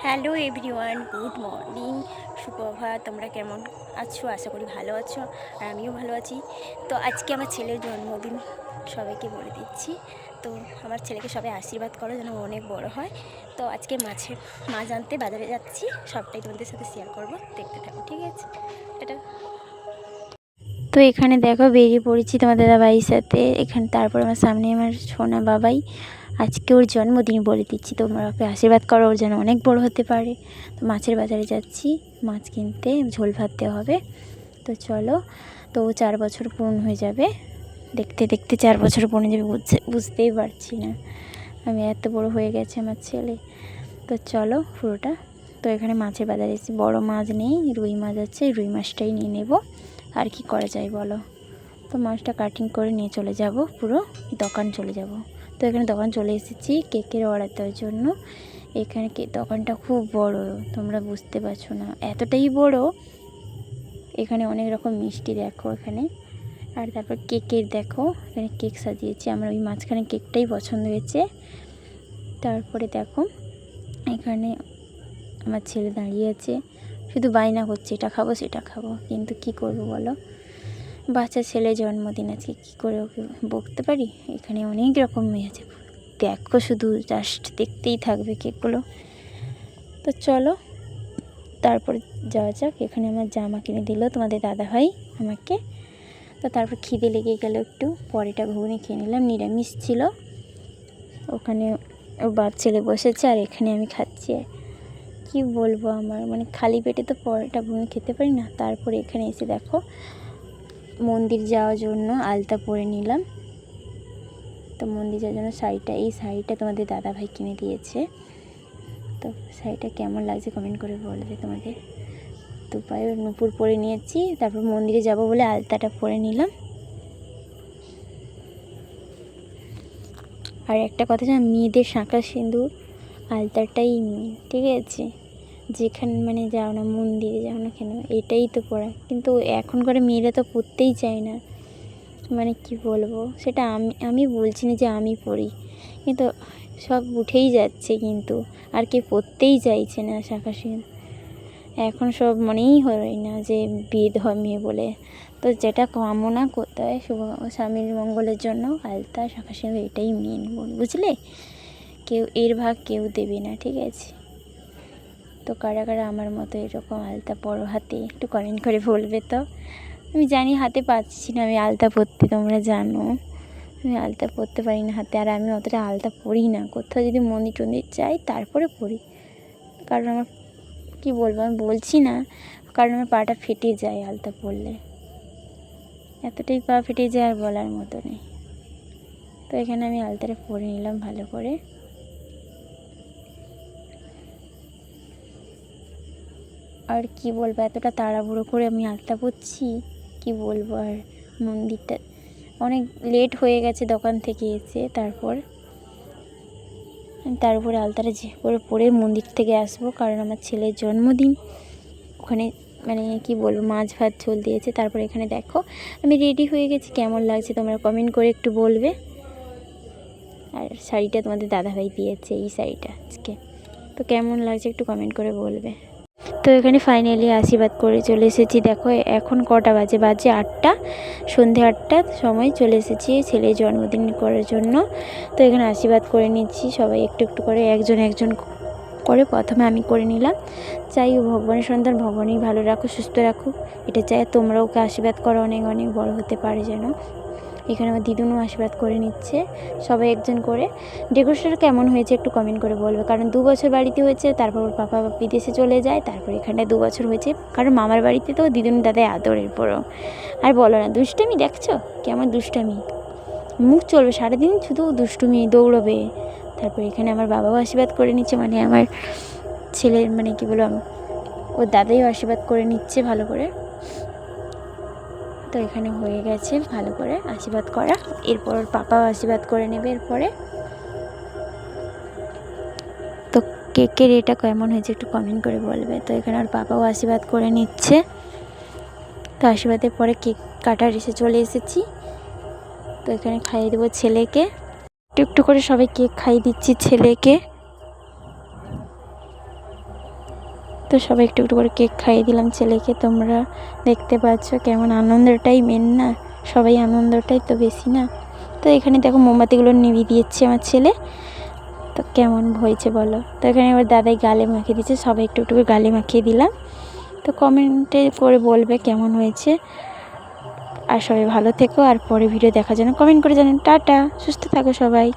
Hello everyone, good morning, সুপ্রভাত। তোমরা কেমন আছো? আশা করি ভালো আছো, আর আমিও ভালো আছি। তো আজকে আমার ছেলের জন্মদিন, সবাইকে বলে দিচ্ছি। তো আমার ছেলেকে সবাই আশীর্বাদ করো যেন অনেক বড় হয়। তো আজকে মাছ আনতে বাজারে যাচ্ছি, সবটাই তোমাদের সাথে শেয়ার করবো, দেখতে থাকো, ঠিক আছে? এটা তো এখানে দেখো বেরিয়ে পড়েছি তোমাদের দাদাভাইয়ের সাথে। এখানে তারপর আমার সামনে আমার সোনা বাবাই, আজকে ওর জন্মদিন বলে দিচ্ছি, তোমরা ওকে আশীর্বাদ করো ওর যেন অনেক বড় হতে পারে। তো মাছের বাজারে যাচ্ছি মাছ কিনতে, ঝোল ভাত দেওয়া হবে। তো চলো, তো 4 বছর পূর্ণ হয়ে যাবে, দেখতে দেখতে 4 বছর পূর্ণ যাবে, বুঝতেই পারছি না আমি, এত বড় হয়ে গেছে আমার ছেলে। তো চলো পুরোটা। তো এখানে মাছের বাজারে এসেছি, বড় মাছ নেই, রুই মাছ আছে, রুই মাছটাই নিয়ে নেব, আর কি করা যায় বলো। তো মাছটা কাটিং করে নিয়ে চলে যাব, পুরো দোকান চলে যাব। তো এখানে দোকান চলে এসেছি কেকের অর্ডার দেওয়ার জন্য। এখানে দোকানটা খুব বড়, তোমরা বুঝতে পারছো না, এতটাই বড়। এখানে অনেক রকম মিষ্টি দেখো এখানে, আর তারপর কেকের দেখো, এখানে কেক সাজিয়েছি, আমার ওই মাঝখানে কেকটাই পছন্দ হয়েছে। তারপরে দেখো এখানে আমার ছেলে দাঁড়িয়ে আছে, শুধু বায়না করছে এটা খাবো সেটা খাবো, কিন্তু কি করব বলো, বাচ্চা ছেলে জন্মদিন, আজকে কী করে ওকে বকতে পারি। এখানে অনেক রকম আছে, দেখো শুধু জাস্ট দেখতেই থাকবে কেকগুলো। তো চলো তারপর যাওয়া যাক। এখানে আমার জামা কিনে দিল তোমাদের দাদাভাই আমাকে। তো তারপর খিদে লেগে গেল একটু, পরেটা ঘুগনি খেয়ে নিলাম, নিরামিষ ছিল। ওখানে ও বাপ ছেলে বসেছে, আর এখানে আমি খাচ্ছি। কি বলবো, আমার মানে খালি পেটে তো পরোটা ঘুগনি খেতে পারি না। তারপরে এখানে এসে দেখো মন্দির যাওয়ার জন্য আলতা পরে নিলাম। তো মন্দির যাওয়ার জন্য শাড়িটা, এই শাড়িটা তোমাদের দাদাভাই কিনে দিয়েছে। তো শাড়িটা কেমন লাগছে কমেন্ট করে বলবে তোমাদের। তো পায়ে নূপুর পরে নিয়েছি, তারপর মন্দিরে যাব বলে আলতাটা পরে নিলাম। আর একটা কথা জানো, মেয়েদের শাঁখা সিঁদুর আলতাটাই মেন, ঠিক আছে? যেখানে মানে যাও না, মন্দিরে যাও না কেন, এটাই তো পরা। কিন্তু এখনকার মেয়েরা তো পরতেই চায় না, মানে কি বলবো, সেটা আমি বলছি না যে আমি পড়ি, কিন্তু সব উঠেই যাচ্ছে, কিন্তু আর কি পরতেই চাইছে না শাঁখা সিঁদুর। এখন সব মনেই হয় না যে বিয়ে দেওয়া মেয়ে বলে। তো যেটা কামনা করতে হয় শুভ স্বামীর মঙ্গলের জন্য, আলতা শাঁখা সিঁদুর এটাই মেন, বুঝলে? কেউ এর ভাগ কেউ দেবে না, ঠিক আছে? তো কারা কারা আমার মতো এরকম আলতা পরো হাতে, একটু কমেন্ট করে বলবে তো। আমি জানি হাতে পাচ্ছি না আমি আলতা পরতে, তোমরা জানো আমি আলতা পরতে পারি না হাতে, আর আমি অতটা আলতা পরি না। কোথাও যদি মন্দির টন্দির যাই তারপরে পরি, কারণ আমার কি বলবো, আমি বলছি না, কারণ আমার পাটা ফেটে যায় আলতা পরলে, এতটাই পা ফেটে যায় আর বলার মতো নেই। তো এখানে আমি আলতাটা পরে নিলাম ভালো করে। আর কি বলবো, এতটা তাড়াহুড়ো করে আমি আলতা পরছি, কি বলবো। আর মন্দিরটা অনেক লেট হয়ে গেছে দোকান থেকে এসে, তার উপরে আলতাটা যে করে পরে মন্দির থেকে আসবো, কারণ আমার ছেলের জন্মদিন। ওখানে মানে কি বলবো, মাছ ভাত ঝোল দিয়েছে। তারপর এখানে দেখো আমি রেডি হয়ে গেছি, কেমন লাগছে তোমরা কমেন্ট করে একটু বলবে। আর শাড়িটা তোমাদের দাদাভাই দিয়েছে, এই শাড়িটা আজকে, তো কেমন লাগছে একটু কমেন্ট করে বলবে। তো এখানে ফাইনালি আশীর্বাদ করে চলে এসেছি। দেখো এখন কটা বাজে, 8টা, সন্ধে 8টার সময় চলে এসেছি ছেলের জন্মদিন করার জন্য। তো এখানে আশীর্বাদ করে নিচ্ছি, সবাই একটু একটু করে, একজন একজন করে প্রথমে আমি করে নিলাম। চাই ভগবানের সন্তান ভগবানই ভালো রাখো, সুস্থ রাখো, এটা চাই। তোমরা ওকে আশীর্বাদ করো অনেক অনেক বড় হতে পারে যেন। এখানে আমার দিদুনও আশীর্বাদ করে নিচ্ছে, সবাই একজন করে। ডেকোরেশনটা কেমন হয়েছে একটু কমেন্ট করে বলবে, কারণ 2 বছর বাড়িতে হয়েছে, তারপর ওর পাপা বিদেশে চলে যায়, তারপর এখানটায় 2 বছর হয়েছে, কারণ মামার বাড়িতে তো দিদুন দাদাই আদরের পরও। আর বলো না, দুষ্টামি দেখছো কেমন দুষ্টামি, মুখ চলবে সারাদিন শুধু দুষ্টুমি, দৌড়বে। তারপর এখানে আমার বাবাও আশীর্বাদ করে নিচ্ছে, মানে আমার ছেলের মানে কি বলবো, ওর দাদাইও আশীর্বাদ করে নিচ্ছে ভালো করে। তো এখানে হয়ে গেছে ভালো করে আশীর্বাদ করা, এরপর ওর পাপাও আশীর্বাদ করে নেবে এরপরে। তো কেকের এটা কেমন হয়েছে একটু কমেন্ট করে বলবে। তো এখানে ওর পাপাও আশীর্বাদ করে নিচ্ছে। তো আশীর্বাদের পরে কেক কাটার এসে চলে এসেছি। তো এখানে খাইয়ে দেবো ছেলেকে, একটু একটু করে সবাই কেক খাইয়ে দিচ্ছি ছেলেকে। তো সবাই একটু একটু করে কেক খাইয়ে দিলাম ছেলেকে। তোমরা দেখতে পাচ্ছ কেমন আনন্দটাই মেন না, সবাই আনন্দটাই তো বেশি না। তো এখানে দেখো মোমবাতিগুলো নিভিয়ে দিয়েছে আমার ছেলে। তো কেমন হয়েছে বলো। তো এখানে এবার দাদাই গালে মাখিয়ে দিচ্ছে, সবাই একটু একটু করে গালে মাখিয়ে দিলাম। তো কমেন্টে করে বলবে কেমন হয়েছে। আর সবাই ভালো থেকো, আর পরে ভিডিও দেখার জন্য কমেন্ট করে জানান। টাটা, সুস্থ থাকো সবাই।